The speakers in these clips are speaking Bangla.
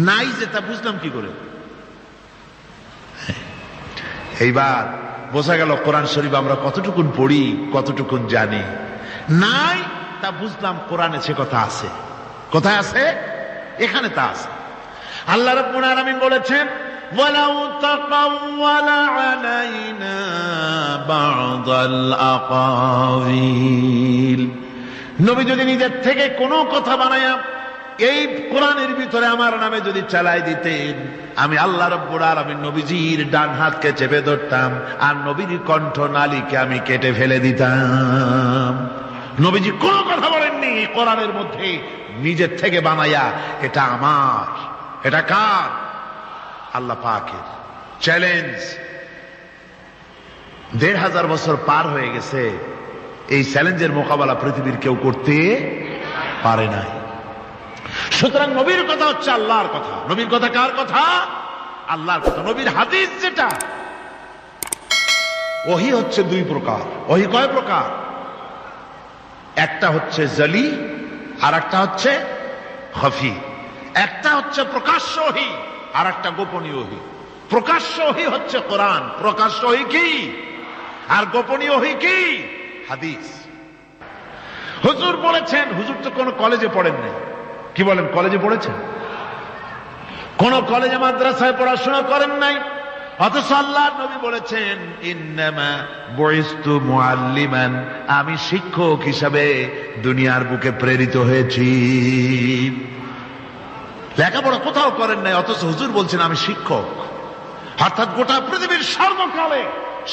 নাই যেটা বুঝলাম কি করে? এইবার বোঝা গেল কোরআন শরীফ আমরা কতটুকুন পড়ি, কতটুকুন জানি। নাই তা বুঝলাম কোরআনে সে কথা আছে। কোথায় আছে? এখানে তা আছে। আল্লাহ রাব্বুল আলামিন বলেছেন, ওয়ালাউ তাকাওয়ালা আলাইনা বা'দাল আকাওয়িল, নবী যদি নিজের থেকে কোনো কথা বানায়া এই কোরআনের ভিতরে আমার নামে যদি চালাই দিতেন, আমি আল্লাহ রাব্বুল আলামিন নবীজির ডান হাতকে চেপে ধরতাম আর নবীর কণ্ঠ নালীকে আমি কেটে ফেলে দিতাম। নবীজি কোনো কথা বলেননি কোরআনের মধ্যে নিজের থেকে বানায়া এটা আমার, এটা কার? আল্লাহ পাকের। চ্যালেঞ্জ। ১৫০০ বছর পার হয়ে গেছে, এই চ্যালেঞ্জের মোকাবেলা পৃথিবীর কেউ করতে পারে নাই। সুতরাং নবীর কথা হচ্ছে আল্লাহর কথা। নবীর কথা কার কথা? আল্লাহর কথা। নবীর হাদিস যেটা, ওহী হচ্ছে দুই প্রকার। ওহী কয় প্রকার? একটা হচ্ছে জলি আর একটা হচ্ছে খফি। একটা হচ্ছে প্রকাশ্য ওহী আর একটা গোপনীয় ওহী। প্রকাশ্য ওহী হচ্ছে কোরআন, প্রকাশ্য ওহী কি? আর গোপনীয় ওহী কি? হাদিস। হুজুর বলেছেন, হুজুর তো কোন কলেজে পড়েন নাই, কি বলেন? কলেজে পড়েছেন? কোন কলেজে মাদ্রাসায় পড়াশোনা করেন নাই, অথচ আল্লাহর নবী বলেছেন, ইন্নামা বুইসতু মুআল্লিমান, আমি শিক্ষক হিসাবে দুনিয়ার বুকে প্রেরিত হয়েছি। লেখাপড়া কোথাও করেন নাই, অথচ হুজুর বলছেন আমি শিক্ষক। অর্থাৎ গোটা পৃথিবীর সর্বকালে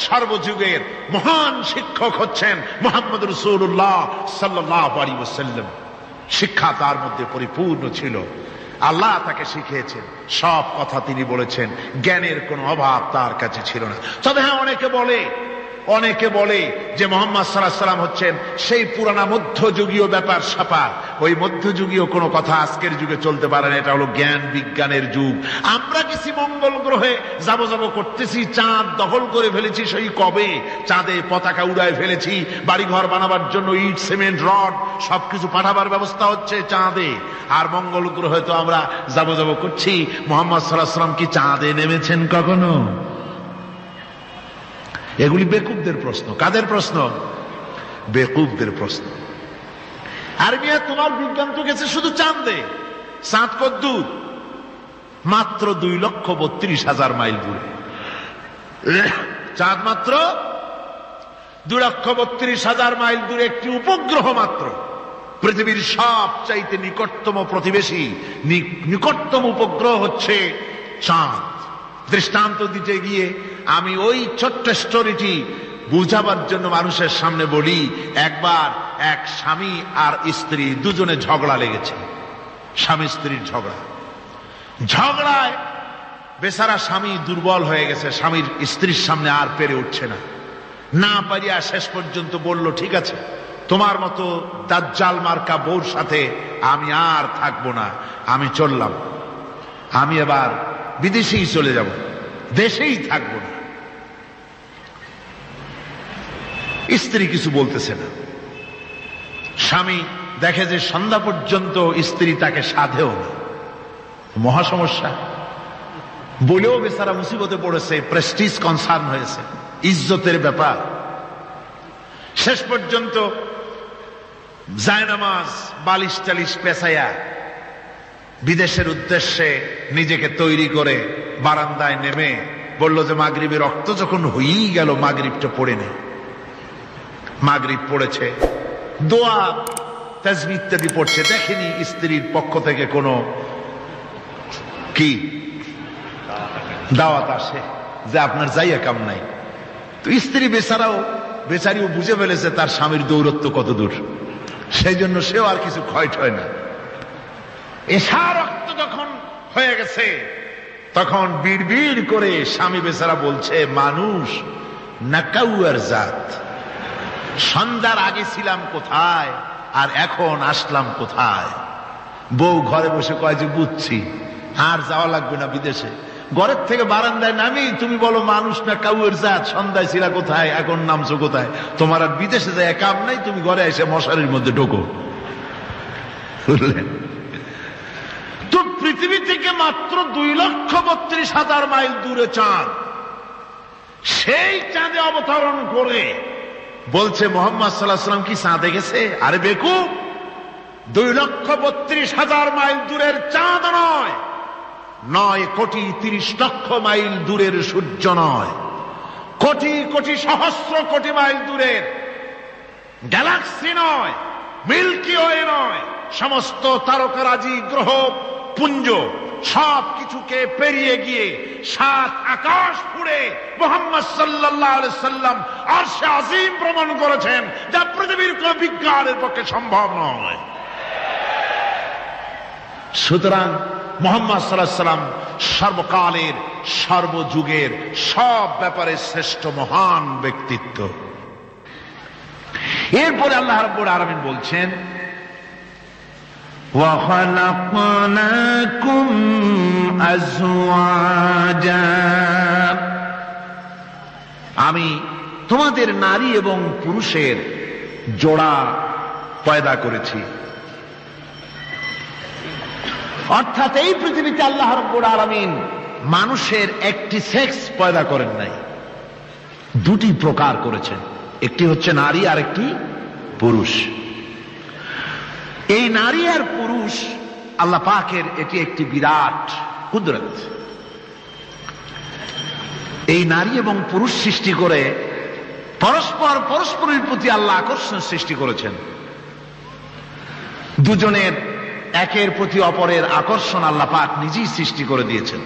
সর্বযুগের মহান শিক্ষক হচ্ছেন মুহাম্মদ রাসূলুল্লাহ সাল্লাল্লাহু আলাইহি ওয়াসাল্লাম। শিক্ষা তার মধ্যে পরিপূর্ণ ছিল। আল্লাহ তাকে শিখিয়েছেন, সব কথা তিনি বলেছেন, জ্ঞানের কোনো অভাব তার কাছে ছিল না। তবে হ্যাঁ, অনেকে বলে যে মুহাম্মদ সাল্লাল্লাহু আলাইহি ওয়াসাল্লাম হচ্ছেন সেই পুরানা মধ্যযুগীয় ব্যাপার স্যাপার। ওই মধ্যযুগীয় কোনো কথা আজকের যুগে চলতে পারে না, এটা হলো জ্ঞান বিজ্ঞানের যুগ। আমরা কিছু মঙ্গল গ্রহে যাব করতেছি, চাঁদ দখল করে ফেলেছি, সেই কবে চাঁদে পতাকা উড়ায় ফেলেছি, বাড়িঘর বানাবার জন্য ইট সিমেন্ট রড সবকিছু পাঠাবার ব্যবস্থা হচ্ছে চাঁদে। আর মঙ্গল গ্রহে তো আমরা যাব করছি। মুহাম্মদ সাল্লাল্লাহু আলাইহি ওয়াসাল্লাম কি চাঁদে নেমেছেন কখনো? এগুলি বেকুবদের প্রশ্ন। কাদের প্রশ্ন? বেকুবদের প্রশ্ন। আর মিয়া, তোমার বিজ্ঞান তো গেছে শুধু চাঁদে। চাঁদ কদ্দূর? মাত্র 2,32,000 মাইল দূরে। চাঁদ মাত্র 2,32,000 মাইল দূরে একটি উপগ্রহ মাত্র। পৃথিবীর সবচাইতে নিকটতম প্রতিবেশী, নিকটতম উপগ্রহ হচ্ছে চাঁদ। দৃষ্টান্ত দিতে গিয়ে আমি ওই ছোট্ট স্টোরিটি বুঝাবার জন্য মানুষের সামনে বলি। একবার এক স্বামী আর স্ত্রী দুজনে ঝগড়া লেগেছে। স্বামী স্ত্রীর ঝগড়ায় বেচারা স্বামী দুর্বল হয়ে গেছে, স্বামীর স্ত্রীর সামনে আর পেরে উঠছে না পারিয়া শেষ পর্যন্ত বলল, ঠিক আছে, তোমার মতো দাজ্জাল মার্কা বউর সাথে আমি আর থাকবো না, আমি চললাম, আমি এবার বিদেশেই চলে যাব, দেশেই থাকবো না। স্ত্রী কিছু বলতেছে না। স্বামী দেখে যে সন্ধ্যা পর্যন্ত স্ত্রী তাকে সাধেও না, মহা সমস্যা। বলেও বেচারা মুসিবতে পড়েছে, প্রেস্টিজ কনসার্ন হয়েছে, ইজ্জতের ব্যাপার। শেষ পর্যন্ত জায়নামাজ বালিশ টালিশ পেছাইয়া বিদেশের উদ্দেশ্যে নিজেকে তৈরি করে বারান্দায় নেমে বলল যে মাগরিবের রক্ত যখন হয়েই গেল, মাগরিবটা পড়ে নে। মাগরিব পড়েছে, দোয়া তাসবিহ ইত্যাদি পড়ছে। দেখেনি স্ত্রীর পক্ষ থেকে কোনো কি দাওয়াত আসে যে আপনার যাইয়া কাম নাই। তো স্ত্রী বেচারিও বুঝে ফেলেছে তার স্বামীর দৌরত্ব কত দূর, সেই জন্য সেও আর কিছু ক্ষয় হয় না। এশা রক্ত যখন হয়ে গেছে তখন বিড়বিড় করে স্বামী বেচারা বলছে, মানুষ নাকাউয়ার জাত, সন্ধ্যার আগে ছিলাম কোথায় আর এখন আসলাম কোথায়। বউ ঘরে বসে কয় যে বুঝছি, আর যাওয়া লাগবে না বিদেশে, ঘরের থেকে বারান্দায় নামি তুমি বলো মানুষ না কাউয়ের জাত, সন্ধ্যায় ছিলা কোথায়, এখন নামছো কোথায়? তোমার আর বিদেশে যায় কাম নাই, তুমি ঘরে এসে মশারির মধ্যে ঢোকো। বুঝলেন? তো পৃথিবী থেকে মাত্র 2,32,000 মাইল দূরে চাঁদ, সেই চাঁদে অবতরণ করে বলছে মোহাম্মদ সাল্লাল্লাহু আলাইহি ওয়াসাল্লাম কি চাঁদে গেছে? আরে বেকুব, 2,32,000 মাইল দূরের চাঁদ নয়, 9,30,00,000 মাইল দূরের সূর্য নয়, কোটি কোটি সহস্র কোটি মাইল দূরের গ্যালাক্সি নয়, মিল্কি ওয়ে নয়, সমস্ত তারকারাজি গ্রহ পুঞ্জ সব কিছুকে পেরিয়ে গিয়ে 7 আকাশ ফুঁড়ে মুহাম্মদ সাল্লাল্লাহু আলাইহি সাল্লাম আরশে আজিম ভ্রমণ করেছেন, যা পৃথিবীর কোন বিজ্ঞানের পক্ষে সম্ভব নয়। সুতরাং মুহাম্মদ সাল্লাল্লাহু আলাইহি সাল্লাম সর্বকালের সর্বযুগের সব ব্যাপারে শ্রেষ্ঠ মহান ব্যক্তিত্ব। এরপরে আল্লাহ রাব্বুল আলামিন বলছেন, وَخَلَقْنَاكُمْ أَزْوَاجًا, আমি তোমাদের নারী এবং পুরুষের জোড়া পয়দা করেছি। অর্থাৎ এই পৃথিবীতে আল্লাহ রাব্বুল আলামিন মানুষের একটি সেক্স পয়দা করেন নাই, দুটি প্রকার করেছেন, একটি হচ্ছে নারী আর একটি পুরুষ। এই নারী আর পুরুষ আল্লাহ পাকের এটি একটি বিরাট কুদরত। এই নারী এবং পুরুষ সৃষ্টি করে পরস্পরের প্রতি আল্লাহ আকর্ষণ সৃষ্টি করেছেন। দুজনের একের প্রতি অপরের আকর্ষণ আল্লাহ পাক নিজেই সৃষ্টি করে দিয়েছেন।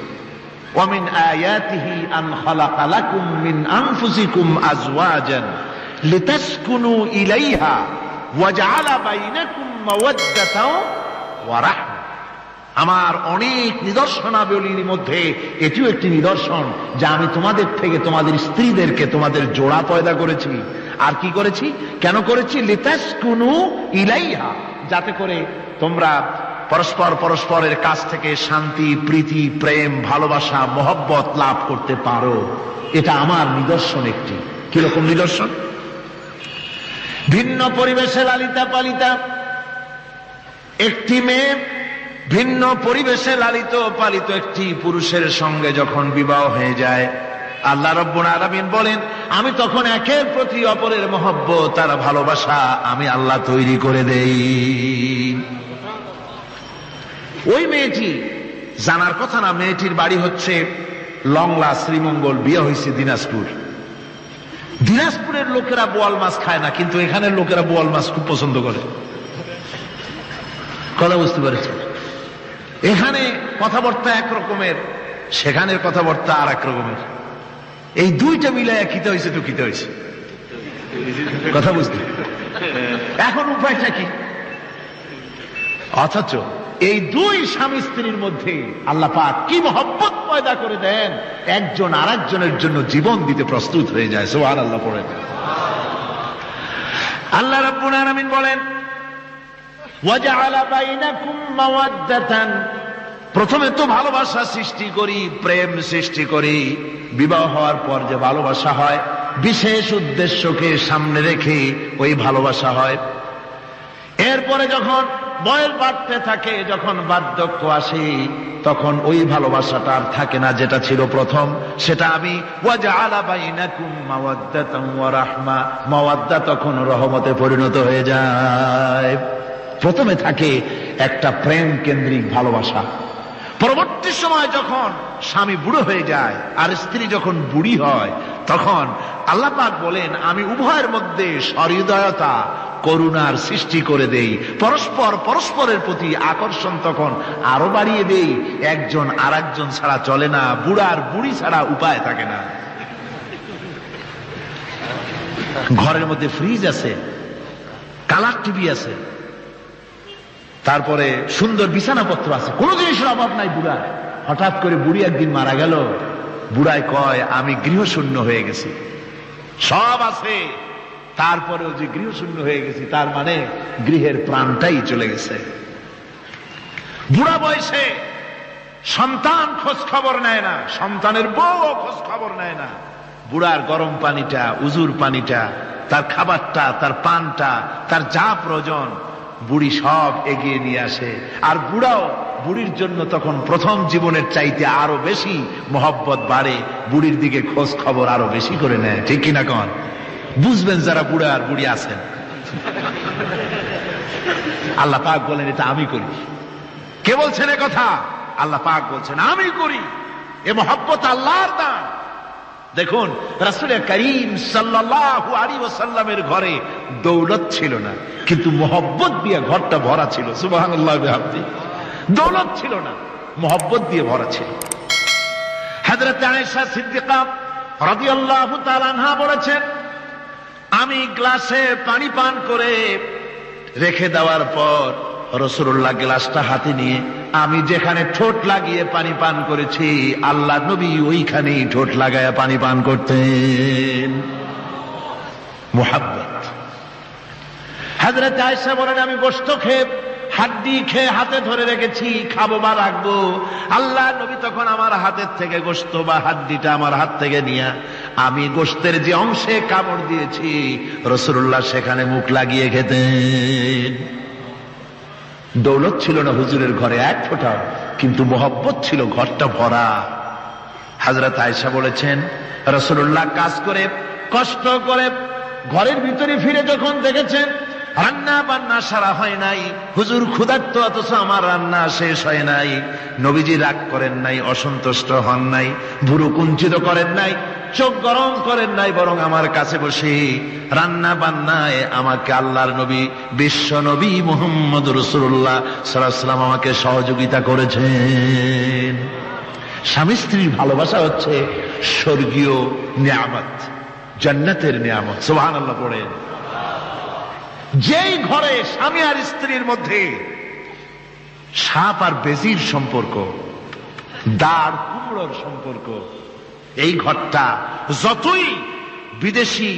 ওয়ামিন আয়াতিহি আন খালাকা লাকুম মিন আনফুসিকুম আজওয়াজান লিতাসকুনু ইলাইহা ওয়া জাআলা বাইনাকুম মাওয়াদ্দাতাও ওয়া রাহমা। আমার অনেক নিদর্শনাবলীর মধ্যে এটিও একটি নিদর্শন যে আমি তোমাদের থেকে তোমাদের স্ত্রীদেরকে তোমাদের জোড়া পয়দা করেছি। আর কি করেছি, কেন করেছি? লিতাসকুনু ইলাইহা, যাতে করে তোমরা পরস্পরের কাছ থেকে শান্তি, প্রীতি, প্রেম, ভালোবাসা, মহব্বত লাভ করতে পারো। এটা আমার নিদর্শন একটি। কিরকম নিদর্শন? ভিন্ন পরিবেশে লালিতা পালিতা একটি মেয়ে ভিন্ন পরিবেশে লালিত পালিত একটি পুরুষের সঙ্গে যখন বিবাহ হয়ে যায়, আল্লাহ রাব্বুল আলামিন বলেন আমি তখন একের প্রতি অপরের মহব্বত আর ভালোবাসা আমি আল্লাহ তৈরি করে দেই। ওই মেয়েটি জানার কথা না, মেয়েটির বাড়ি হচ্ছে লংলা, শ্রীমঙ্গল, বিয়ে হয়েছে দিনাজপুর। দিনাজপুরের লোকেরা বোয়াল মাছ খায় না, কিন্তু এখানের লোকেরা বোয়াল মাছ খুব পছন্দ করে। কথা বুঝতে পেরেছে? এখানে কথাবার্তা একরকমের, সেখানের কথাবার্তা আর এক রকমের। এই দুইটা মিলে খিতে হয়েছে তো খিতে হয়েছে। কথা বুঝতে এখন উপায়টা কি? অথচ এই দুই স্বামী স্ত্রীর মধ্যে আল্লাহ পাক কি মহব্বত পয়দা করে দেন, একজন আর একজনের জন্য জীবন দিতে প্রস্তুত হয়ে যায়। সুবহানাল্লাহ পড়েন। আল্লাহ রাব্বুল আলামিন বলেন ওয়াজআলা বাইনাকুম মাওয়াদ্দাতান, প্রথমে তো ভালোবাসা সৃষ্টি করি, প্রেম সৃষ্টি করি। বিবাহ হওয়ার পর যে ভালোবাসা হয়, বিশেষ উদ্দেশ্যকে সামনে রেখে ওই ভালোবাসা হয়। এরপরে যখন বয়স বাড়তে থাকে, যখন বার্ধক্য আসে, তখন ওই ভালোবাসাটা আর থাকে না যেটা ছিল প্রথম। সেটা আমি ওয়াজআলা বাইনাকুম মাওয়াদ্দাতান ওয়া রাহমা, মাওয়াদ্দা তখন রহমতে পরিণত হয়ে যায়। প্রথমে থাকে একটা প্রেম কেন্দ্রিক ভালোবাসা। পরবর্তী সময় যখন স্বামী বুড়ো হয়ে যায় আর স্ত্রী যখন বুড়ি হয়, তখন আল্লাহ পাক বলেন আমি উভয়ের মধ্যে সহৃদয়তা, করুণার সৃষ্টি করে দেই। পরস্পরের প্রতি আকর্ষণ তখন আরো বাড়িয়ে দেই। একজন আর একজন ছাড়া চলে না, বুড়ার বুড়ি ছাড়া উপায় থাকে না। ঘরের মধ্যে ফ্রিজ আছে, কালার টিভি আছে, তারপরে সুন্দর বিছানাপত্র আছে, কোন জিনিসের অভাব নাই বুড়ার। হঠাৎ করে বুড়ি একদিন মারা গেল, বুড়ায় কয় আমি গৃহশূন্য হয়ে গেছি। সব আছে, তারপরেও যে গৃহশূন্য হয়ে গেছি, তার মানে গৃহের প্রাণটাই চলে গেছে। বুড়া বয়সে সন্তান খোঁজ খবর নেয় না, সন্তানের বউ খোঁজ খবর নেয় না। বুড়ার গরম পানিটা, উজুর পানিটা, তার খাবারটা, তার পানটা, তার যা প্রয়োজন বুড়ি সব এগিয়ে নিয়ে আসে। আর বুড়াও বুড়ির জন্য তখন প্রথম জীবনের চাইতে আরো বেশি মহব্বত বাড়ে, বুড়ির দিকে খোঁজ খবর আরো বেশি করে নেয়। ঠিক কিনা কন? বুঝবেন যারা বুড়া আর বুড়ি আছেন। আল্লাহ পাক বলেন এটা আমি করি। কে বলছেন এ কথা? আল্লাহ পাক বলছেন আমি করি। এ মহব্বত আল্লাহর দান। দেখুন রাসূল করিম সাল্লাল্লাহু আলাইহি ওয়াসাল্লামের ঘরে দৌলত ছিল না, কিন্তু মহব্বত দিয়ে ঘরটা ভরা ছিল। সুবহানাল্লাহ বিহামদিহি। দৌলত ছিল না, মহব্বত দিয়ে ভরা ছিল। হযরত আয়েশা সিদ্দিকা রাদিয়াল্লাহু তাআলা আনহা বলেছেন, আমি গ্লাসে পানি পান করে রেখে দেওয়ার পর রাসূলুল্লাহ গ্লাসটা হাতে নিয়ে আমি যেখানে ঠোঁট লাগিয়ে পানি পান করেছি, আল্লাহ নবী ওইখানেই ঠোঁট লাগায়া পানি পান করতেন। মুহাব্বত। হযরত আয়েশা বলেন, আমি গোশত খেয়ে হাড্ডি খেয়ে হাতে ধরে রেখেছি, খাবো বা রাখবো, আল্লাহ নবী তখন আমার হাতের থেকে গোশত বা হাড্ডিটা আমার হাত থেকে নিয়ে আমি গোশতের যে অংশে কামড় দিয়েছি রাসূলুল্লাহ সেখানে মুখ লাগিয়ে খেতেন। দৌলত ছিল না হুজুরের ঘরে এক ফোঁটা, কিন্তু মহব্বত ছিল ঘরটা ভরা। হযরত আয়েশা বলেছেন, রাসূলুল্লাহ কাজ করে কষ্ট করে ঘরের ভিতরে ফিরে যখন দেখেছেন রান্না বান্না সারা হয় নাই, হুজুর ক্ষুধার্ত অথচ আমার রান্না শেষ হয় নাই, নবীজি রাগ করেন নাই, অসন্তুষ্ট হন নাই, ভুরু কুঞ্চিত করেন নাই, চোখ গরম করেন নাই, বরং আমার কাছে বসে রান্না বান্নায় আমাকে আল্লাহর নবী বিশ্ব নবী মুহাম্মদ রাসূলুল্লাহ সাল্লাল্লাহু আলাইহি ওয়াসাল্লাম আমাকে সহযোগিতা করেছেন। স্বামী স্ত্রীর ভালোবাসা হচ্ছে স্বর্গীয় নিয়ামত, জান্নাতের নিয়ামত। সুবহানাল্লাহ পড়েন। যেই ঘরে স্বামী আর স্ত্রীর মধ্যে সাপ আর বেজির সম্পর্ক, দাঁড় কুমড়োর সম্পর্ক, এই ঘরটা যতই বিদেশি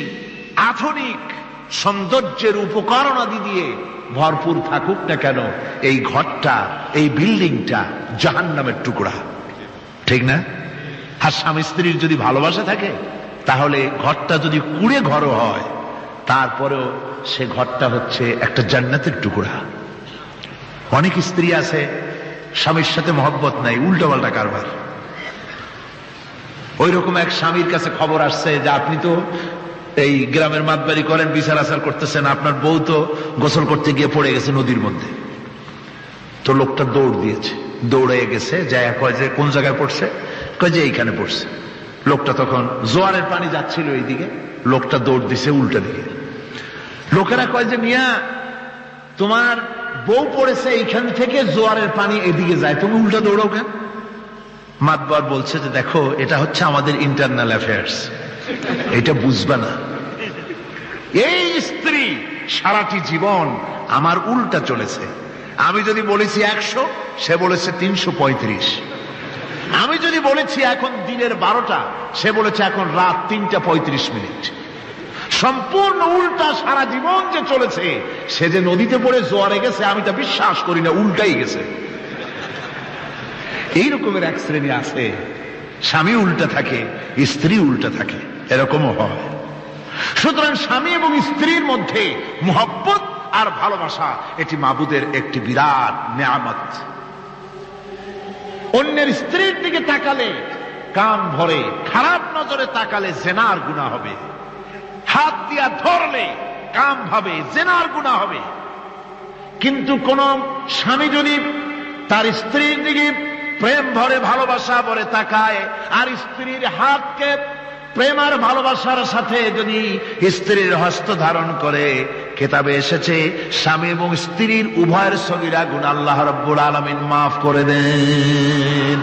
আধুনিক সৌন্দর্যের উপকরণাদি দিয়ে ভরপুর থাকুক না কেন, এই ঘরটা, এই বিল্ডিংটা জাহান্নামের টুকরা। ঠিক না? আর স্বামী স্ত্রীর যদি ভালোবাসা থাকে, তাহলে ঘরটা যদি কুড়ে ঘরও হয়, তারপরেও সে ঘরটা হচ্ছে একটা জান্নাতের টুকরা। অনেক স্ত্রী আছে স্বামীর সাথে মহব্বত নাই, উল্টোপাল্টা কারবার। ওই রকম এক স্বামীর কাছে খবর আসছে যে আপনি তো এই গ্রামের মাতবাড়ি করেন, বিচার আচার করতেছেন, আপনার বউ তো গোসল করতে গিয়ে পড়ে গেছে নদীর মধ্যে। তো লোকটা দৌড় দিয়েছে, দৌড়ে গেছে, যায় কয় যে কোন জায়গায় পড়ছে, কয় যে এইখানে পড়ছে। লোকটা তখন জোয়ারের পানি যাচ্ছিল এইদিকে, লোকটা দৌড় দিছে উল্টা দিকে। লোকেরা কয় যে মিয়া তোমার বউ পড়েছে এইখান থেকে জোয়ারের পানি এদিকে যায়, তুমি উল্টা দৌড়াও কেন? মাতবার বলছে যে দেখো এটা হচ্ছে আমাদের ইন্টারনাল অ্যাফেয়ার্স, এটা বুঝবা না। এই স্ত্রী সারাটি জীবন আমার উল্টা চলেছে। আমি যদি বলেছি 100, সে বলেছে 335। আমি যদি বলেছি এখন দিনের 12টা, সে বলেছে এখন রাত 3:35। সম্পূর্ণ উল্টা সারা জীবন যে চলেছে। সে যে নদীতে পড়ে জোয়ারে গেছে আমি তা বিশ্বাস করি না, উল্টাই গেছে। এই রকমের এক শ্রেণী আছে, স্বামী উল্টা থাকে, স্ত্রী উল্টা থাকে, এরকমও হয়। সুতরাং স্বামী এবং স্ত্রীর মধ্যে মহব্বত আর ভালোবাসা এটি মাবুদের একটি বিরাট নেয়ামত। অন্যের স্ত্রীর দিকে তাকালে কান ভরে, খারাপ নজরে তাকালে জেনার গুনাহ হবে, হাত দিয়া ধরলে কাম ভাবে জেনার গুনাহ হবে। কিন্তু কোন স্বামী যদি তার স্ত্রীর দিকে প্রেম ভরে ভালোবাসা ভরে তাকায়, আর স্ত্রীর হাতকে প্রেম আর ভালোবাসার সাথে যদি স্ত্রীর হস্ত ধারণ করে, কিতাবে এসেছে স্বামী এবং স্ত্রীর উভয়ের সগীরা গুনাহ আল্লাহ রাব্বুল আলামিন মাফ করে দেন।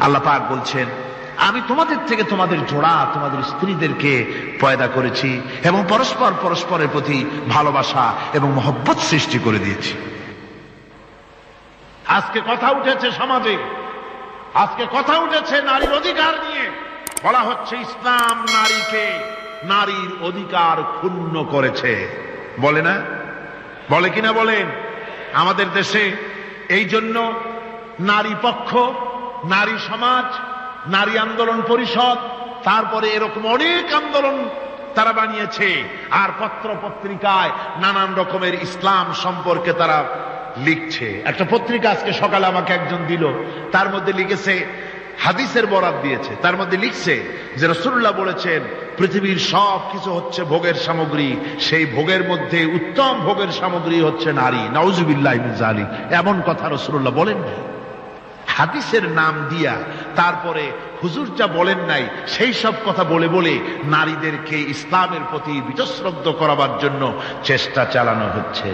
আল্লাহ পাক বলছেন আমি তোমাদের থেকে তোমাদের জোড়া, তোমাদের স্ত্রীদেরকে পয়দা করেছি এবং পরস্পর পরস্পরের প্রতি ভালোবাসা এবং মহব্বত সৃষ্টি করে দিয়েছি। আজকে কথা উঠেছে সমাজে, আজকে কথা উঠেছে নারীর অধিকার নিয়ে। বলা হচ্ছে ইসলাম নারীকে, নারীর অধিকার ক্ষুণ্ণ করেছে। বলে না? বলে কিনা বলেন? আমাদের দেশে এই জন্য নারী পক্ষ, নারী সমাজ, নারী আন্দোলন পরিষদ, তারপরে এরকম অনেক আন্দোলন তারা বানিয়েছে। আর পত্র পত্রিকায় নানান রকমের ইসলাম সম্পর্কে তারা লিখছে। একটা পত্রিকা আজকে সকালে আমাকে একজন দিল, তার মধ্যে লিখেছে, হাদিসের বরাত দিয়েছে, তার মধ্যে লিখছে যে রাসূলুল্লাহ বলেছেন পৃথিবীর সব কিছু হচ্ছে ভোগের সামগ্রী, সেই ভোগের মধ্যে উত্তম ভোগের সামগ্রী হচ্ছে নারী। নাউজুবিল্লাহি মিন যালিক, এমন কথা রাসূলুল্লাহ বলেন নাই। হাদিসের নাম দিয়া তারপরে হুজুর যা বলেন নাই সেই সব কথা বলে বলে নারীদেরকে ইসলামের প্রতি বীতশ্রদ্ধ করাবার জন্য চেষ্টা চালানো হচ্ছে।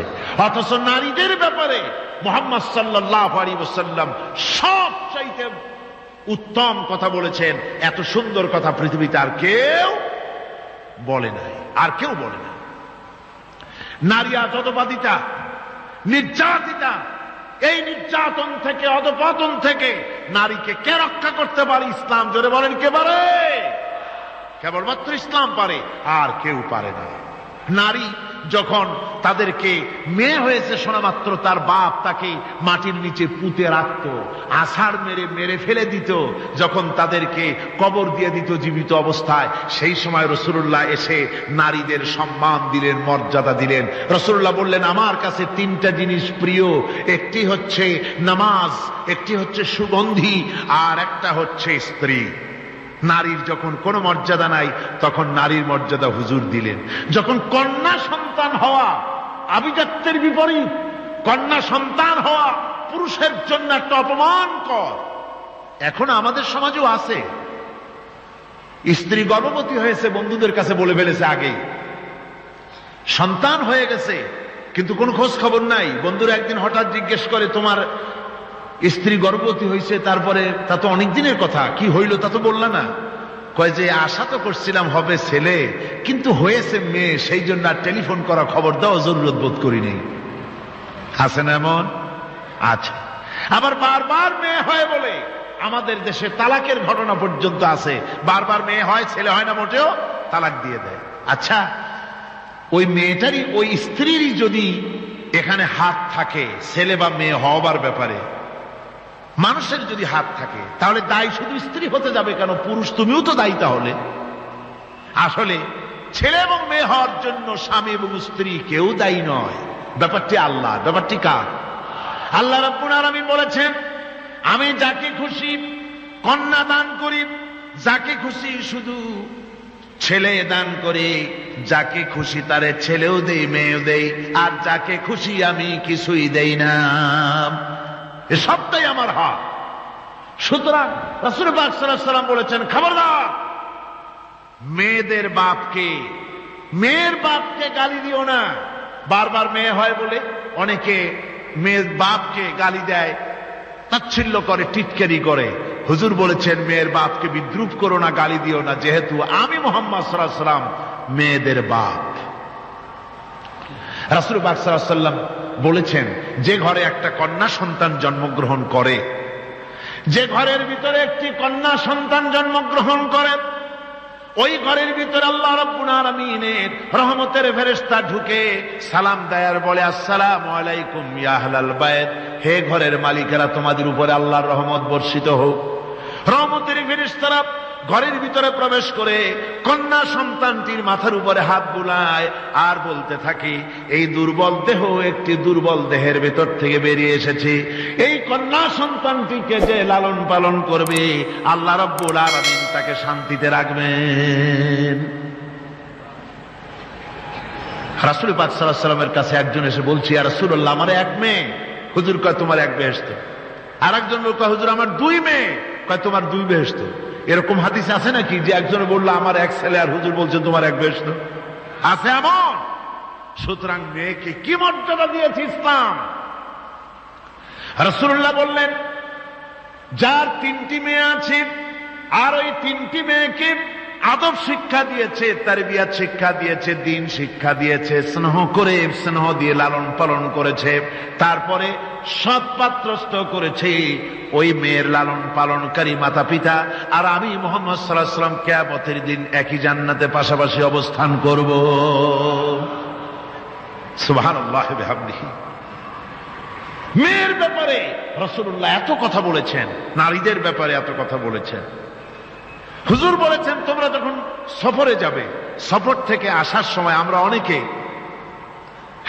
অথচ নারীদের ব্যাপারে মুহাম্মদ সাল্লাল্লাহু আলাইহি ওয়াসাল্লাম সবচাইতে উত্তম কথা বলেছেন। এত সুন্দর কথা পৃথিবীতে আর কেউ বলে নাই, আর কেউ বলে নাই। নারী আজ অধঃপাতিতা, নির্যাতিতা। এই নির্যাতন থেকে, অধঃপতন থেকে নারীকে কে রক্ষা করতে পারে? ইসলাম। জোরে বলেন, কে পারে? কেবলমাত্র ইসলাম পারে, আর কেউ পারে না। নারী যখন তাদেরকে মেয়ে হয়েছে শোনা মাত্র তার বাপ তাকে মাটির নিচে পুঁতে রাখত, আছাড় মেরে মেরে ফেলে দিত। যখন তাদেরকে কবর দিয়ে দিত জীবিত অবস্থায়, সেই সময় রাসূলুল্লাহ এসে নারীদের সম্মান দিলেন, মর্যাদা দিলেন। রাসূলুল্লাহ বললেন, আমার কাছে তিনটা জিনিস প্রিয়, একটি হচ্ছে নামাজ, একটি হচ্ছে সুগন্ধি, আর একটা হচ্ছে স্ত্রী। নারীর যখন কোনো মর্যাদা নাই তখন নারীর মর্যাদা হুজুর দিলেন। যখন কন্যা সন্তান হওয়া আভিজাত্যের বিপরীত, কন্যা সন্তান হওয়া পুরুষের জন্য একটা অপমানকর। এখন আমাদের সমাজেও আছে, স্ত্রী গর্ভবতী হয়েছে, বন্ধুদের কাছে বলে ফেলেছে আগেই, সন্তান হয়ে গেছে কিন্তু কোনো খোঁজ খবর নাই। বন্ধুরা একদিন হঠাৎ জিজ্ঞেস করে, তোমার স্ত্রী গর্ভবতী হয়েছে? তারপরে তা তো অনেক দিনের কথা, কি হইল তা তো বললা না। কয় যে আশা তো করছিলাম হবে ছেলে, কিন্তু হয়েছে মেয়ে, সেই জন্য আর টেলিফোন করা, খবর দেওয়া জরুরত বোধ করি নেই। আছে না এমন? আচ্ছা। আবার বারবার মেয়ে হয় বলে আমাদের দেশে তালাকের ঘটনা পর্যন্ত আছে। বারবার মেয়ে হয়, ছেলে হয় না মোটেও, তালাক দিয়ে দেয়। আচ্ছা, ওই মেয়েটারই, ওই স্ত্রীরই যদি এখানে হাত থাকে ছেলে বা মেয়ে হওয়ার ব্যাপারে, মানুষের যদি হাত থাকে, তাহলে দায়ী শুধু স্ত্রী হতে যাবে কেন? পুরুষ তুমিও তো দায়ী তাহলে। আসলে ছেলে এবং মেয়ে হওয়ার জন্য স্বামী এবং স্ত্রী কেউ দায়ী নয়, ব্যাপারটি আল্লাহ। ব্যাপারটি কার? আল্লাহ রাব্বুল আলামিন বলেছেন, আমি যাকে খুশি কন্যা দান করি, যাকে খুশি শুধু ছেলে দান করে, যাকে খুশি তারে ছেলেও দেই, মেয়েও দেই, আর যাকে খুশি আমি কিছুই দেই না। এ সবটাই আমার হাত। সুতরাং রাসূল পাক সাল্লাল্লাহু আলাইহি ওয়াসাল্লাম বলেছেন, খবরদার মেয়েদের বাপকে, মেয়ের বাপকে গালি দিও না। বারবার মেয়ে হয় বলে অনেকে মেয়ের বাপকে গালি দেয়, তাচ্ছিল্য করে, টিটকারি করে। হুজুর বলেছেন, মেয়ের বাপকে বিদ্রুপ করো না, গালি দিও না, যেহেতু আমি মুহাম্মদ সাল্লাল্লাহু আলাইহি ওয়াসাল্লাম মেয়েদের বাপ। রাসূল পাক সাল্লাল্লাহু আলাইহি ওয়াসাল্লাম বলেছেন, যে ঘরে একটা কন্যা সন্তান জন্মগ্রহণ করে, যে ঘরের ভিতরে একটি কন্যা সন্তান জন্মগ্রহণ করে, ওই ঘরের ভিতরে আল্লাহ রাব্বুল আলামিনের রহমতের ফেরেশতা ঢুকে সালাম দেয় আর বলে, আসসালামু আলাইকুম ইয়া আহলাল বাইত, হে ঘরের মালিকেরা, তোমাদের উপরে আল্লাহর রহমত বর্ষিত হোক। রহমতের ফেরেশতারা ঘরের ভিতরে প্রবেশ করে কন্যা সন্তানটির মাথার উপরে হাত বুলায় আর বলতে থাকে, এই দুর্বল দেহ একটি দুর্বল দেহের ভেতর থেকে বেরিয়ে এসেছে, এই কন্যা সন্তানটিকে যে লালন পালন করবে আল্লাহ রাব্বুল আলামিন তাকে শান্তিতে রাখবেন। রাসূল পাক সাল্লাল্লাহু আলাইহি ওয়াসাল্লামের কাছে একজন এসে বলছে, ইয়া রাসূলুল্লাহ, আমার এক মেয়ে। হুজুর কয়, তোমার এক বেহেশত। আর একজন লোক কয়, হুজুর আমার দুই মেয়ে। কয়, তোমার দুই বেহেশত। এরকম হাদিস আছে নাকি যে একজনে বললো আমার এক ছেলে, আর হুজুর বলছেন তোমার এক বেহেশত? আছে এমন? সুতরাং মেয়েকে কি মর্যাদা দিয়েছে ইসলাম। রাসূলুল্লাহ বললেন, যার তিনটি মেয়ে আছে আর ওই তিনটি মেয়েকে আদব শিক্ষা দিয়েছে, তারবিয়াত শিক্ষা দিয়েছে, দ্বীন শিক্ষা দিয়েছে, স্নেহ করে, স্নেহ দিয়ে লালন পালন করেছে, তারপরে সৎ পাত্রস্থ করেছে, ওই মেয়ের লালন পালনকারী মাতা পিতা আর আমি মুহাম্মদ সাল্লাল্লাহু আলাইহি ওয়াসাল্লাম কিয়ামতের দিন একই জান্নাতে পাশাপাশি অবস্থান করব। সুবহানাল্লাহি ওয়া বিহামদিহি। মেয়ের ব্যাপারে রাসূলুল্লাহ এত কথা বলেছেন, নারীদের ব্যাপারে এত কথা বলেছেন। হুজুর বলেছেন তোমরা যখন সফরে যাবে, সফর থেকে আসার সময় আমরা অনেকে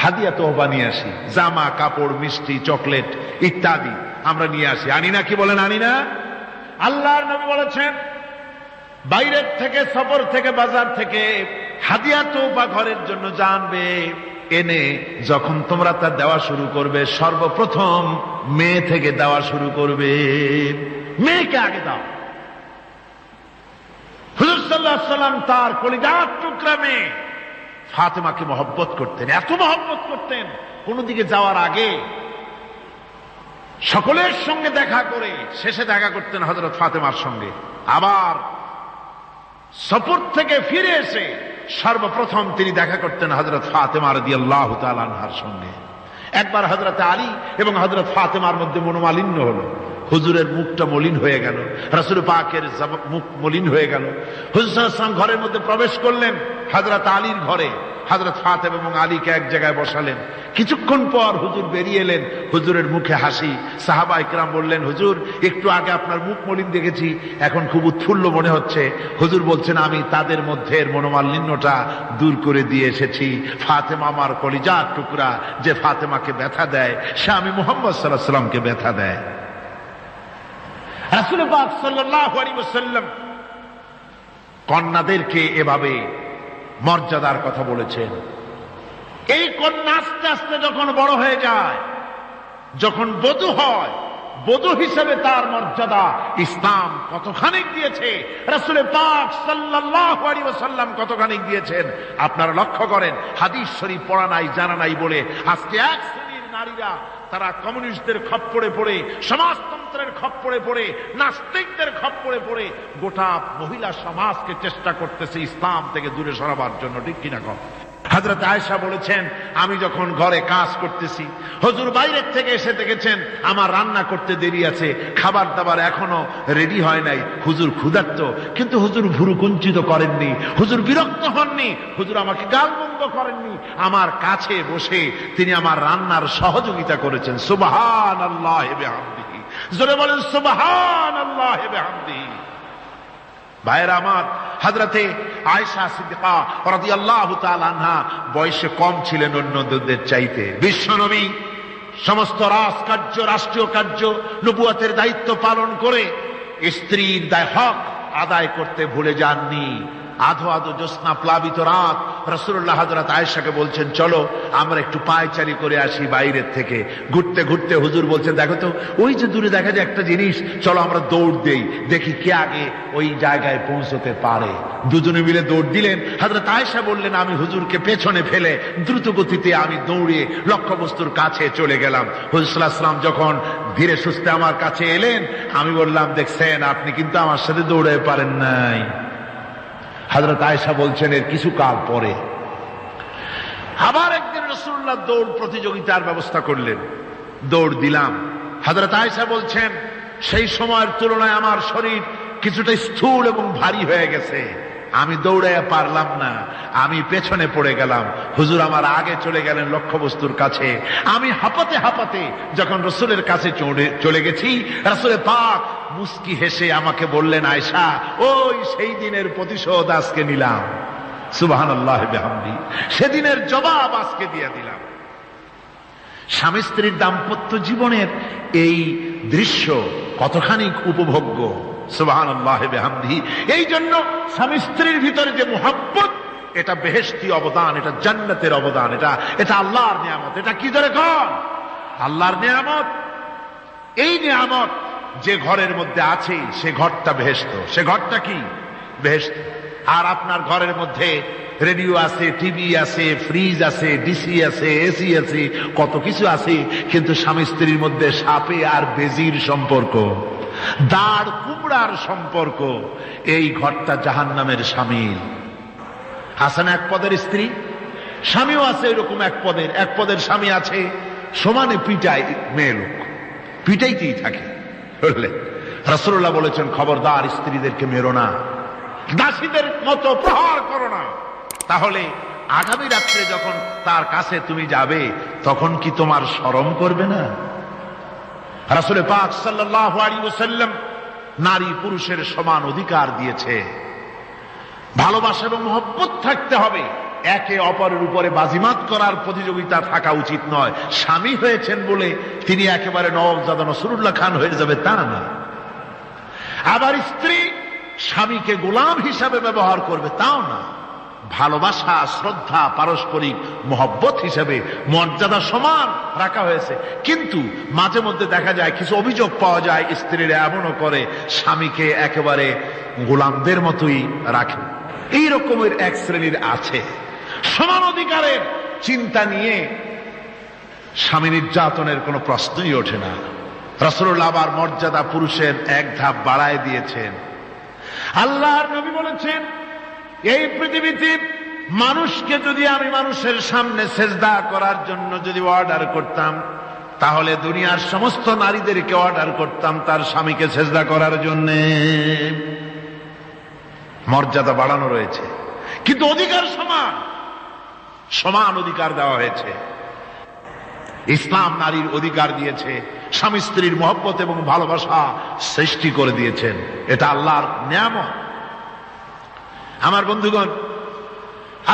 হাদিয়া তোহবা নিয়ে আসি, জামা কাপড় মিষ্টি চকলেট ইত্যাদি আমরা নিয়ে আসি, আনি না? কি বলেন, আনি না? আল্লাহর নবী বলেছেন বাইরের থেকে, সফর থেকে, বাজার থেকে হাদিয়া তোহবা ঘরের জন্য জানবে, এনে যখন তোমরা তা দেওয়া শুরু করবে, সর্বপ্রথম মেয়ে থেকে দেওয়া শুরু করবে। মেয়েকে আগে দাও। হুজুর সাল্লাল্লাহু আলাইহি ওয়াসাল্লাম তার কলিজার টুকরা মেয়ে ফাতেমাকে মহব্বত করতেন, এত মহব্বত করতেন, কোন দিকে যাওয়ার আগে সকলের সঙ্গে দেখা করে শেষে দেখা করতেন হযরত ফাতেমার সঙ্গে। আবার সফর থেকে ফিরে এসে সর্বপ্রথম তিনি দেখা করতেন হযরত ফাতেমা রাদিয়াল্লাহু তাআলা আনহার সঙ্গে। একবার হযরত আলী এবং হযরত ফাতেমার মধ্যে মনোমালিন্য হলো, হুজুরের মুখটা মলিন হয়ে গেল, রাসূল পাকের মুখ মলিন হয়ে গেল। হুজুর সাল্লাল্লাহু আলাইহি ওয়াসাল্লাম ঘরের মধ্যে প্রবেশ করলেন, হযরত আলীর ঘরে হযরত ফাতেমা এবং আলীকে এক জায়গায় বসালেন। কিছুক্ষণ পর হুজুর বেরিয়ে এলেন, হুজুরের মুখে হাসি। সাহাবা ইকরাম বললেন, হুজুর একটু আগে আপনার মুখ মলিন দেখেছি, এখন খুব উৎফুল্ল মনে হচ্ছে। হুজুর বলছেন আমি তাদের মধ্যে মনোমালিন্যটা দূর করে দিয়ে এসেছি। ফাতেমা আমার কলিজার টুকরা, যে ফাতেমাকে ব্যথা দেয় সে আমি মুহাম্মদ সাল্লাল্লাহু আলাইহি ওয়াসাল্লামকে ব্যথা দেয়। রাসূল পাক সাল্লাল্লাহু আলাইহি ওয়াসাল্লাম কন্যাদেরকে এভাবে মর্যাদার কথা বলেছেন। এই কন্যা আস্তে আস্তে যখন বড় হয়ে যায়, যখন বধূ হয়, বধূ হিসেবে তার মর্যাদা ইসলাম কতখানি দিয়েছে, রাসূল পাক সাল্লাল্লাহু আলাইহি ওয়াসাল্লাম কতখানি দিয়েছেন আপনারা লক্ষ্য করেন। হাদিস শরীফ পড়া নাই, জানা নাই বলে আজকে এক শ্রেণীর নারীরা তারা কমিউনিস্টদের খপ্পরে পড়ে, সমাজতন্ত্রের খপ্পরে পড়ে, নাস্তিকদের খপ্পরে পড়ে গোটা মহিলা সমাজকে চেষ্টা করতেছে ইসলাম থেকে দূরে সরাবার জন্য। ঠিক কিনা কম? হযরত আয়েশা বলেছেন আমি যখন ঘরে কাজ করতেছি, হুজুর বাইরের থেকে এসে দেখেছেন আমার রান্না করতে দেরি আছে, খাবার দাবার এখনো রেডি হয় নাই, হুজুর ক্ষুধার্ত, কিন্তু হুজুর ভুরু কুঞ্চিত করেননি, হুজুর বিরক্ত হননি, হুজুর আমাকে গালমন্দ করেননি, আমার কাছে বসে তিনি আমার রান্নার সহযোগিতা করেছেন। সুবহানাল্লাহি বিহামদিহি, জোরে বলেন সুবহানাল্লাহি বিহামদিহি। ভাইরা আমার, হযরতে আয়েশা সিদ্দিকা রাদিয়াল্লাহু তাআলা আনহা বয়সে কম ছিলেন অন্যদের চাইতে। বিশ্বনবী সমস্ত রাজকার্য, রাষ্ট্রীয় কার্য, নবুয়তের দায়িত্ব পালন করে স্ত্রীর হক আদায় করতে ভুলে যাননি। আধো আধো জ্যোৎস্না প্লাবিত রাত রাসূলুল্লাহ হযরত আয়েশাকে বলছেন চলো আমরা একটু পায়চারি করে আসি বাইরের থেকে। ঘুরতে ঘুরতে হুজুর বলছেন দেখো তো ওই যে দূরে দেখা যায় একটা জিনিস, চলো আমরা দৌড় দেই, দেখি কে আগে ওই জায়গায় পৌঁছতে পারে। দুজনে মিলে দৌড় দিলেন। হযরত আয়েশা বললেন আমি হুজুরকে পেছনে ফেলে দ্রুত গতিতে আমি দৌড়ে লক্ষ্যবস্তুর কাছে চলে গেলাম। হুজুর সাল্লাল্লাহু আলাইহি ওয়াসাল্লাম যখন ধীরে সুস্থে আমার কাছে এলেন, আমি বললাম দেখছেন আপনি কিন্তু আমার সাথে দৌড়ে পারেন নাই। হযরত আয়েশা বলছেন এর কিছু কাল পরে আবার একদিন রাসূলুল্লাহ দৌড় প্রতিযোগিতার ব্যবস্থা করলেন, দৌড় দিলাম। হযরত আয়েশা বলছেন সেই সময়ের তুলনায় আমার শরীর কিছুটা স্থূল এবং ভারী হয়ে গেছে, আমি দৌড়াইয়া পারলাম না, আমি পেছনে পড়ে গেলাম। হুজুর আমার আগে চলে গেলেন লক্ষ্যবস্তুর কাছে। আমি হাঁপাতে হাঁপাতে যখন রাসূলের কাছে চলে গেছি, রাসূল পাক মুস্কি হেসে আমাকে বললেন আয়েশা ওই সেই দিনের প্রতিশোধ আজকে নিলাম। সুবহানাল্লাহি বিহামদি, সেদিনের জবাব আজকে দিয়ে দিলাম। স্বামী স্ত্রীর দাম্পত্য জীবনের এই দৃশ্য কতখানি উপভোগ্য। সুবহানাল্লাহি বিহামদিহি। এই জন্য স্বামী স্ত্রীর ভিতরে যে মুহাব্বত, এটা বেহেশতি অবদান, এটা জান্নাতের অবদান, এটা আল্লাহর নিয়ামত। এটা কি ধরে কর? আল্লাহর নিয়ামত। এই নিয়ামত যে ঘরের মধ্যে আছে সে ঘরটা বেহেশত। সে ঘরটা কি? বেহেশত। আর আপনার ঘরের মধ্যে রেডিও আছে, টিভি আছে, ফ্রিজ আছে, ডিসি আছে, এসি আছে, কত কিছু আছে, কিন্তু স্বামী স্ত্রীর মধ্যে সাপে আর বেজির সম্পর্ক, দাঁড় কুমড়ার সম্পর্ক। এই ঘরটা জাহান্নামের শামিল। আছে না এক পদের স্ত্রী? স্বামীও আছে এরকম এক পদের স্বামী আছে, সমানে পিটায় মেয়ে লোক, পিটাইতেই থাকে। বুঝলে রাসূলুল্লাহ বলেছেন খবরদার স্ত্রীদেরকে মেরো না, দাসীদের মতো প্রহার করো না। তাহলে আগামী রাত্রে যখন তার কাছে তুমি যাবে তখন কি তোমার শরম করবে না? রাসূল পাক সাল্লাল্লাহু আলাইহি ওয়াসাল্লাম নারী পুরুষের সমান অধিকার দিয়েছে। ভালোবাসা এবং মহব্বত থাকতে হবে, একে অপরের উপরে বাজিমাত করার প্রতিযোগিতা থাকা উচিত নয়। স্বামী হয়েছেন বলে তিনি একেবারে নওয়াবজাদা নসরুল্লাহ খান হয়ে যাবে তা না। আবার স্ত্রী স্বামীকে গোলাম হিসাবে ব্যবহার করবে তাও না। ভালোবাসা, শ্রদ্ধা, পারস্পরিক মহব্বত হিসাবে মর্যাদা সমান রাখা হয়েছে। কিন্তু মাঝে মধ্যে দেখা যায়, কিছু অভিযোগ পাওয়া যায়, স্ত্রীরা এমনও করে স্বামীকে একেবারে গোলামদের মতোই রাখে। এই রকমের এক শ্রেণীর আছে। সমান অধিকারের চিন্তা নিয়ে স্বামী নির্যাতনের কোনো প্রশ্নই ওঠে না। রাসূলুল্লাহ আবার মর্যাদা পুরুষের এক ধাপ বাড়ায় দিয়েছেন। আল্লাহর নবী বলেছেন, এই পৃথিবীতে মানুষকে যদি আমি মানুষের সামনে সেজদা করার জন্য যদি অর্ডার করতাম, তাহলে দুনিয়ার সমস্ত নারীদেরকে অর্ডার করতাম তার স্বামীকে সেজদা করার জন্য। মর্যাদা বাড়ানো রয়েছে, কিন্তু অধিকার সমান, সমান অধিকার দেওয়া হয়েছে। ইসলাম নারীর অধিকার দিয়েছে, স্বামী স্ত্রীর মহব্বত এবং ভালোবাসা সৃষ্টি করে দিয়েছেন। এটা আল্লাহর নিয়ামত। আমার বন্ধুগণ,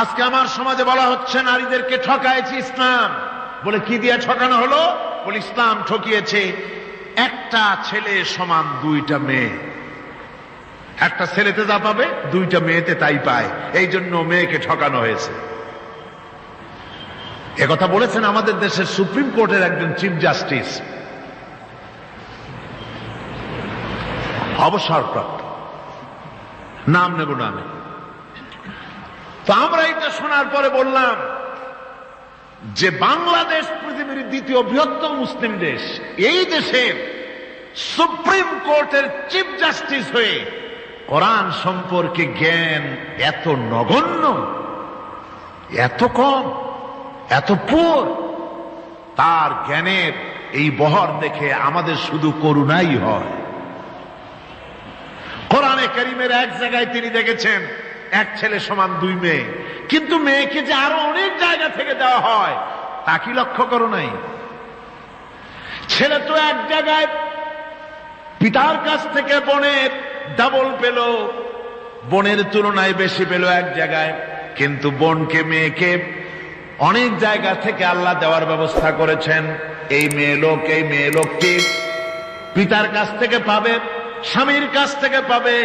আজকে আমার সমাজে বলা হচ্ছে নারীদেরকে ঠকাইছে ইসলাম। বলে কি দিয়ে ঠকানো হলো? বলে ইসলাম ঠকিয়েছে একটা ছেলে সমান দুইটা মেয়ে। একটা ছেলেতে যা পাবে দুইটা মেয়েতে তাই পায়, এই জন্য মেয়েকে ঠকানো হয়েছে। একথা বলেছেন আমাদের দেশের সুপ্রিম কোর্টের একজন চিফ জাস্টিস, অবসরপ্রাপ্ত, নাম নেব না আমি। তো আমরা এটা শোনার পরে বললাম যে বাংলাদেশ পৃথিবীর দ্বিতীয় বৃহত্তম মুসলিম দেশ, এই দেশের সুপ্রিম কোর্টের চিফ জাস্টিস হয়ে কোরআন সম্পর্কে জ্ঞান এত নগণ্য, এত কম, এত পুর। তার জ্ঞানের এই বহর দেখে আমাদের শুধু করুণাই হয়। কোরআনে কারীমের এক জায়গায় তিনি দেখেছেন এক ছেলে সমান দুই মেয়ে, কিন্তু মেয়েকে যে আরো অনেক জায়গা থেকে দেওয়া হয় তা কি লক্ষ্য করো নাই? ছেলে তো এক জায়গায় পিতার কাছ থেকে বোনের ডাবল পেল, বোনের তুলনায় বেশি পেল এক জায়গায়, কিন্তু বোনকে মেয়েকে অনেক জায়গা থেকে আল্লাহ দেওয়ার ব্যবস্থা করেছেন। এই মেয়ে লোকটি পিতার কাছ থেকে পাবে, স্বামীর কাছ থেকে পাবে,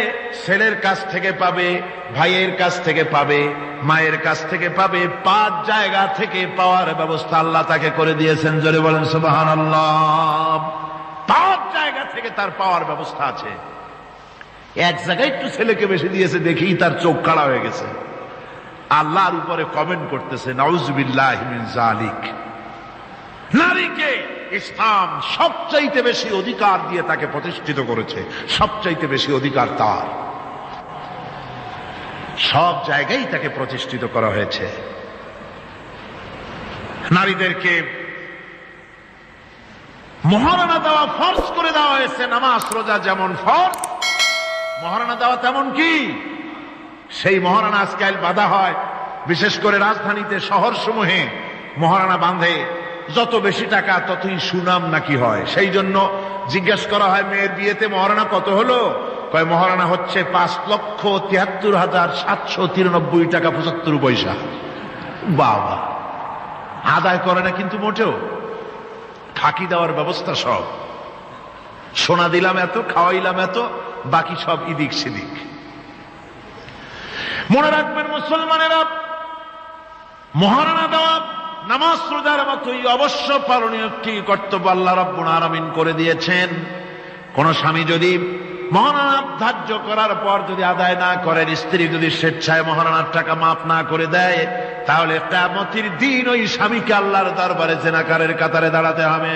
ছেলের কাছ থেকে পাবে, ভাইয়ের কাছ থেকে পাবে, মায়ের কাছ থেকে পাবে। 5 জায়গা থেকে পাওয়ার ব্যবস্থা আল্লাহ তাকে করে দিয়েছেন। জোরে বলেন সুবহানাল্লাহ। 5 জায়গা থেকে তার পাওয়ার ব্যবস্থা আছে। এক জায়গায় একটু ছেলেকে বেশি দিয়েছে, দেখেই তার চোখ কাড়া হয়ে গেছে। আল্লাহর উপরে কমেন্ট করতেছে, নাউযুবিল্লাহি মিন যালিক। নারীকে ইসলাম সবচাইতে বেশি অধিকার দিয়ে তাকে প্রতিষ্ঠিত করেছে, সবচাইতে বেশি অধিকার তার। সব জায়গায় তাকে প্রতিষ্ঠিত করা হয়েছে। নারীদেরকে মহারণা দেওয়া ফরজ করে দেওয়া হয়েছে। নামাজ রোজা যেমন ফরজ, মহারণা দেওয়া তেমন কি? সেই মহারণা আজকাল বাঁধা হয়, বিশেষ করে রাজধানীতে, শহর সমূহে মহারণা বাঁধে। যত বেশি টাকা ততই সুনাম নাকি হয়। সেই জন্য জিজ্ঞেস করা হয়, মেয়ের বিয়েতে মহারণা কত হলো? কয় মহারণা হচ্ছে 5,73,793 টাকা 75 পয়সা। বাবা, আদায় করে না কিন্তু মোটেও, ফাঁকি দেওয়ার ব্যবস্থা সব। সোনা দিলাম এত, খাওয়াইলাম এত, বাকি সব ইদিক সেদিক। মনে রাখবেন মুসলমানেরা, মহারণা দেওয়া নামাজ রোজার মতোই অবশ্য পালনীয় একটি কর্তব্য আল্লাহ রাব্বুল আলামিন করে দিয়েছেন। কোন স্বামী যদি মহারণা ধার্য করার পর যদি আদায় না করেন, স্ত্রী যদি স্বেচ্ছায় মহারণার টাকা মাফ না করে দেয়, তাহলে কিয়ামতের দিন ওই স্বামীকে আল্লাহর দরবারে জেনাকারের কাতারে দাঁড়াতে হবে।